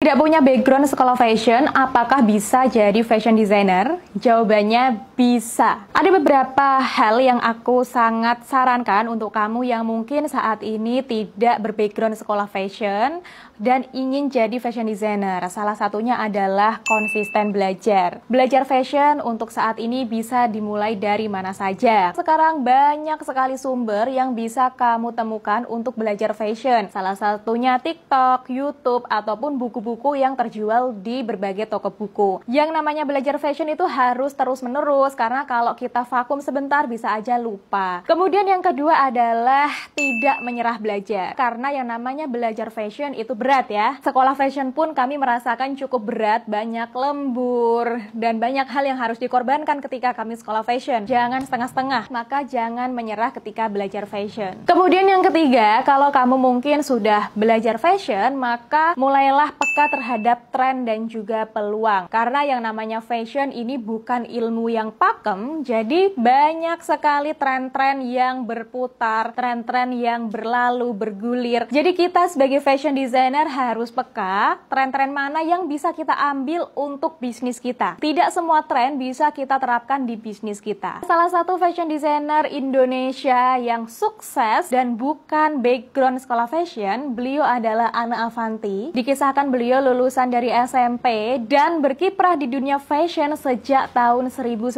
Tidak punya background sekolah fashion, apakah bisa jadi fashion designer? Jawabannya bisa. Ada beberapa hal yang aku sangat sarankan untuk kamu yang mungkin saat ini tidak berbackground sekolah fashion dan ingin jadi fashion designer. Salah satunya adalah konsisten belajar. Belajar fashion untuk saat ini bisa dimulai dari mana saja. Sekarang banyak sekali sumber yang bisa kamu temukan untuk belajar fashion. Salah satunya TikTok, YouTube, ataupun buku-buku yang terjual di berbagai toko buku. Yang namanya belajar fashion itu harus terus-menerus, karena kalau kita vakum sebentar bisa aja lupa. Kemudian yang kedua adalah tidak menyerah belajar, karena yang namanya belajar fashion itu berat ya. Sekolah fashion pun kami merasakan cukup berat, banyak lembur, dan banyak hal yang harus dikorbankan ketika kami sekolah fashion. Jangan setengah-setengah, maka jangan menyerah ketika belajar fashion. Kemudian yang ketiga, kalau kamu mungkin sudah belajar fashion, maka mulailah peka terhadap tren dan juga peluang. Karena yang namanya fashion ini bukan ilmu yang pakem, jadi banyak sekali tren-tren yang berputar, tren-tren yang berlalu, bergulir. Jadi kita sebagai fashion designer harus peka tren-tren mana yang bisa kita ambil untuk bisnis kita. Tidak semua tren bisa kita terapkan di bisnis kita. Salah satu fashion designer Indonesia yang sukses dan bukan background sekolah fashion, beliau adalah Anna Avanti. Dikisahkan beliau lulusan dari SMP dan berkiprah di dunia fashion sejak tahun 1980.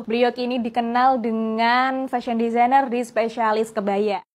Beliau kini dikenal dengan fashion designer di spesialis kebaya.